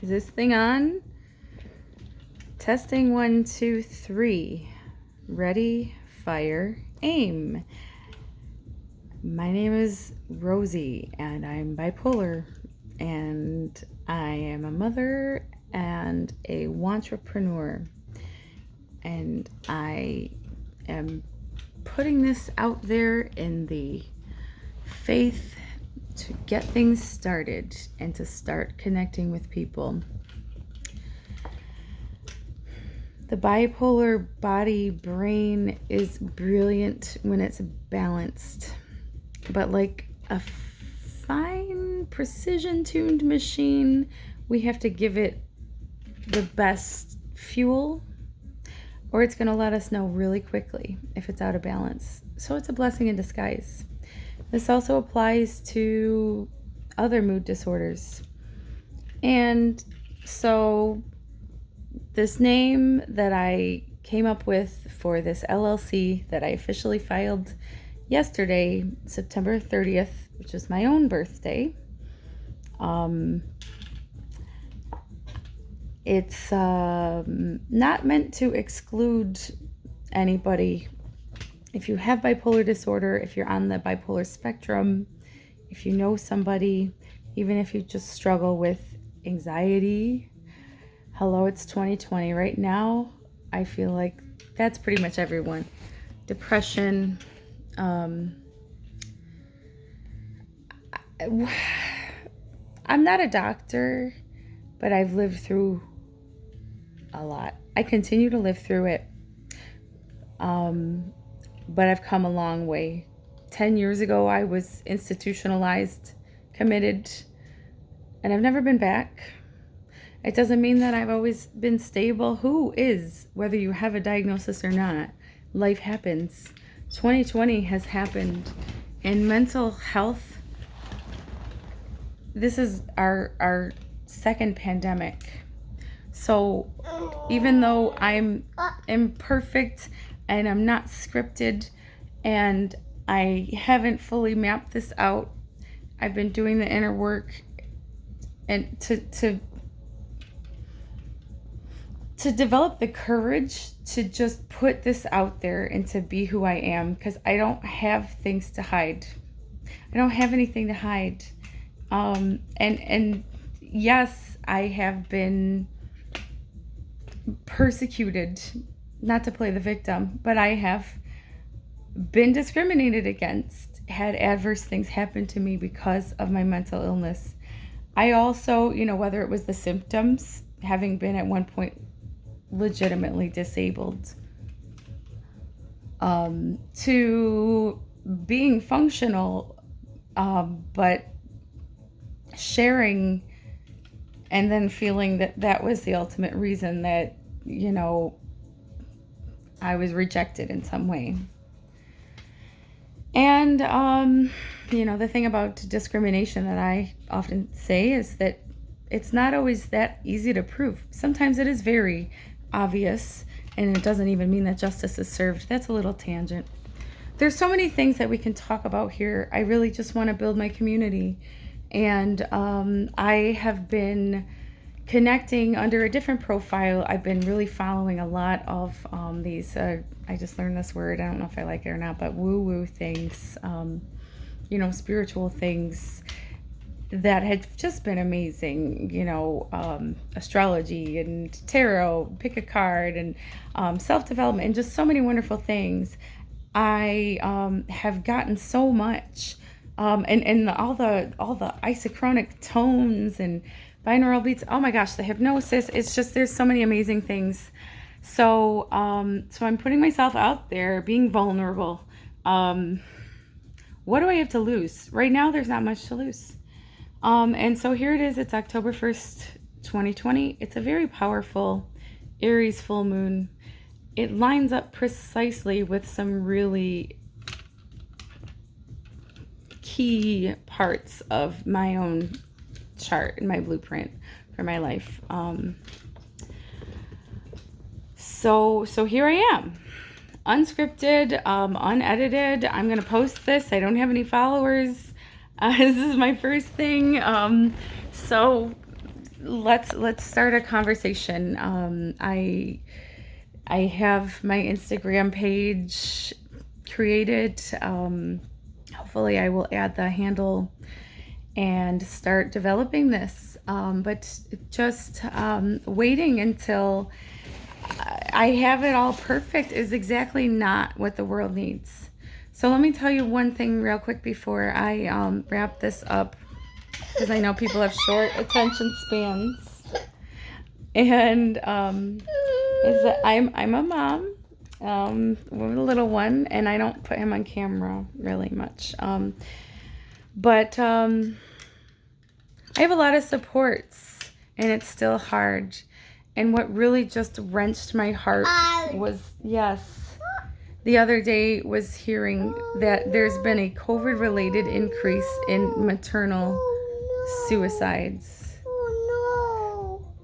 Is this thing on? Testing 1, 2, 3. Ready, fire, aim. My name is Rosie and I'm bipolar and I am a mother and a wantrepreneur. And I am putting this out there in the faith to get things started and to start connecting with people. The bipolar body-brain is brilliant when it's balanced, but like a fine, precision-tuned machine, we have to give it the best fuel, or it's going to let us know really quickly if it's out of balance. So it's a blessing in disguise. This also applies to other mood disorders. And so this name that I came up with for this LLC that I officially filed yesterday, September 30th, which is my own birthday. It's not meant to exclude anybody. If you have bipolar disorder, if you're on the bipolar spectrum, if you know somebody, even if you just struggle with anxiety, hello, it's 2020. Right now, I feel like that's pretty much everyone. Depression. I'm not a doctor, but I've lived through a lot. I continue to live through it. But I've come a long way. 10 years ago, I was institutionalized, committed, and I've never been back. It doesn't mean that I've always been stable. Who is, whether you have a diagnosis or not? Life happens. 2020 has happened. And mental health, this is our second pandemic. So even though I'm imperfect and I'm not scripted and I haven't fully mapped this out, I've been doing the inner work and to develop the courage to just put this out there and to be who I am, because I don't have things to hide. I don't have anything to hide. And yes, I have been persecuted, not to play the victim, but I have been discriminated against, had adverse things happen to me because of my mental illness. I also, whether it was the symptoms, having been at one point legitimately disabled, to being functional, but sharing and then feeling that was the ultimate reason that, I was rejected in some way. And, the thing about discrimination that I often say is that it's not always that easy to prove. Sometimes it is very obvious, and it doesn't even mean that justice is served. That's a little tangent. There's so many things that we can talk about here. I really just want to build my community. And I have been connecting under a different profile. I've been really following a lot of these, I just learned this word, I don't know if I like it or not, but woo-woo things, spiritual things that had just been amazing, astrology and tarot, pick a card, and self-development, and just so many wonderful things. I have gotten so much, and all the isochronic tones and binaural beats. Oh my gosh, the hypnosis. It's just, there's so many amazing things. So I'm putting myself out there, being vulnerable. What do I have to lose? Right now, there's not much to lose. And so here it is. It's October 1st, 2020. It's a very powerful Aries full moon. It lines up precisely with some really key parts of my own chart and my blueprint for my life. So here I am, unscripted, unedited. I'm gonna post this. I don't have any followers. This is my first thing. So let's start a conversation. I have my Instagram page created. Hopefully I will add the handle and start developing this. But just waiting until I have it all perfect is exactly not what the world needs. So let me tell you one thing real quick before I wrap this up, because I know people have short attention spans. And is that I'm a mom with a little one, and I don't put him on camera really much. But I have a lot of supports, and it's still hard. And what really just wrenched my heart was, yes, the other day was hearing that there's been a COVID-related increase in maternal suicides.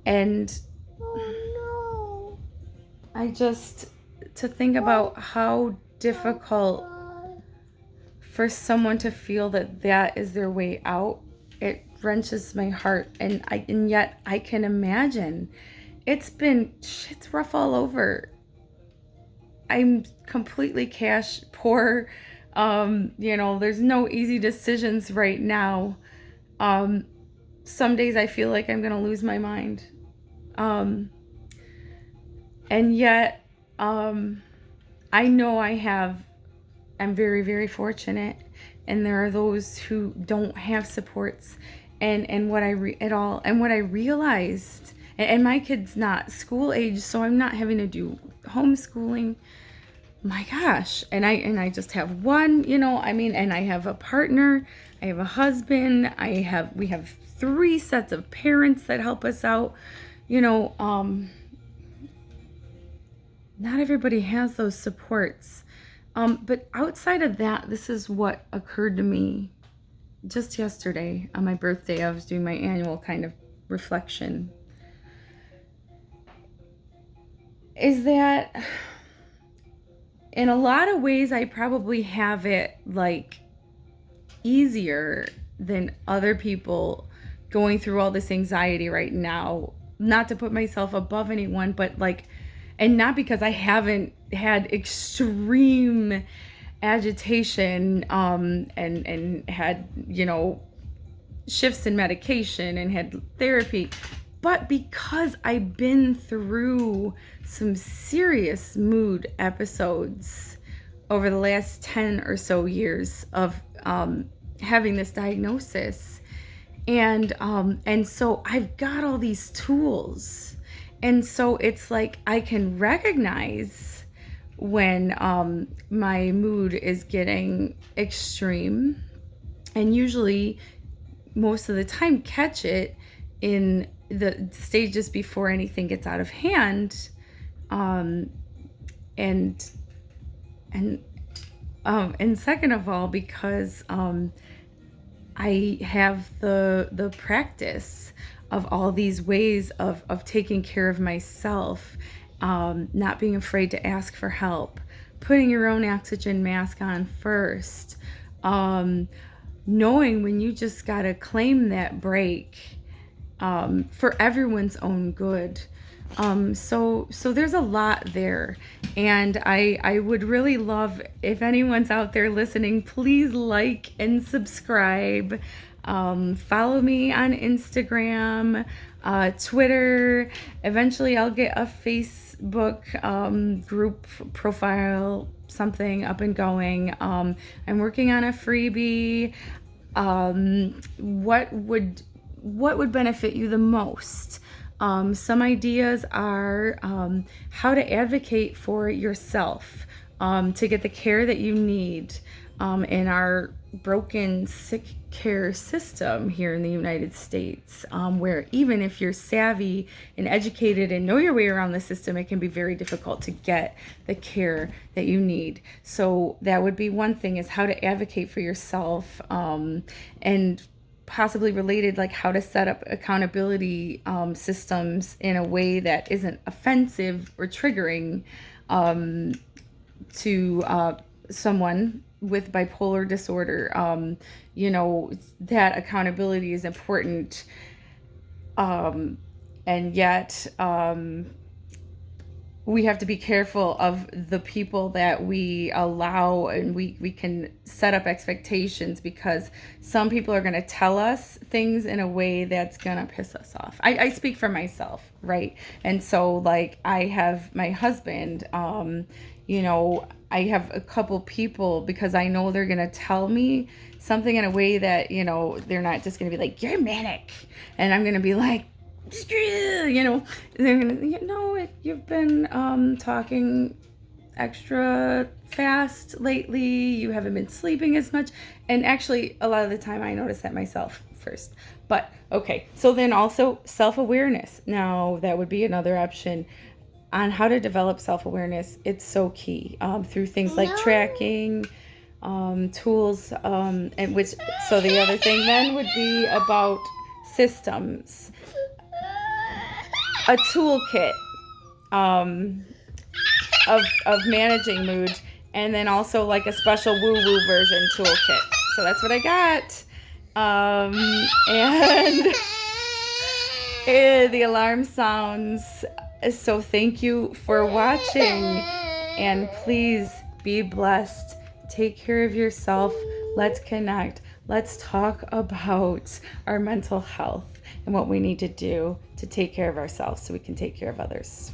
And I just, to think about how difficult for someone to feel that that is their way out, it wrenches my heart. And yet I can imagine it's rough all over. I'm completely cash poor. There's no easy decisions right now. Some days I feel like I'm gonna lose my mind. And yet, I know I'm very, very fortunate, and there are those who don't have supports, and what I realized, and my kid's not school age, so I'm not having to do homeschooling. My gosh, and I just have one, and I have a partner, I have a husband, we have 3 sets of parents that help us out, not everybody has those supports. But outside of that, this is what occurred to me just yesterday on my birthday. I was doing my annual kind of reflection. Is that in a lot of ways, I probably have it like easier than other people going through all this anxiety right now. Not to put myself above anyone, but and not because I haven't had extreme agitation and had, shifts in medication and had therapy, but because I've been through some serious mood episodes over the last 10 or so years of having this diagnosis. And so I've got all these tools. And so it's like I can recognize when my mood is getting extreme, and usually most of the time catch it in the stages before anything gets out of hand. And second of all, because I have the practice of all these ways of taking care of myself, not being afraid to ask for help, putting your own oxygen mask on first, knowing when you just gotta claim that break for everyone's own good. So there's a lot there, and I would really love if anyone's out there listening, please like and subscribe. Follow me on Instagram, Twitter. Eventually I'll get a Facebook group profile, something up and going. I'm working on a freebie. What would benefit you the most? Some ideas are how to advocate for yourself, to get the care that you need in our broken sick care system here in the United States, where even if you're savvy and educated and know your way around the system, it can be very difficult to get the care that you need. So that would be one thing, is how to advocate for yourself, and possibly related, like how to set up accountability systems in a way that isn't offensive or triggering to someone with bipolar disorder. That accountability is important. And yet, we have to be careful of the people that we allow, and we can set up expectations, because some people are going to tell us things in a way that's going to piss us off. I speak for myself, right? And so, like, I have my husband, you know, I have a couple people, because I know they're going to tell me something in a way that, you know, they're not just going to be like, you're manic. And I'm going to be like, you know, they're gonna, you know, you've been talking extra fast lately, you haven't been sleeping as much. And actually, a lot of the time I notice that myself first. But okay, so then also self-awareness. Now that would be another option on how to develop self-awareness. It's so key, through things like tracking, tools, and which, so the other thing then would be about systems, a toolkit, of managing mood, and then also like a special woo-woo version toolkit. So that's what I got. And the alarm sounds. So thank you for watching, and please be blessed. Take care of yourself. Let's connect. Let's talk about our mental health and what we need to do to take care of ourselves so we can take care of others.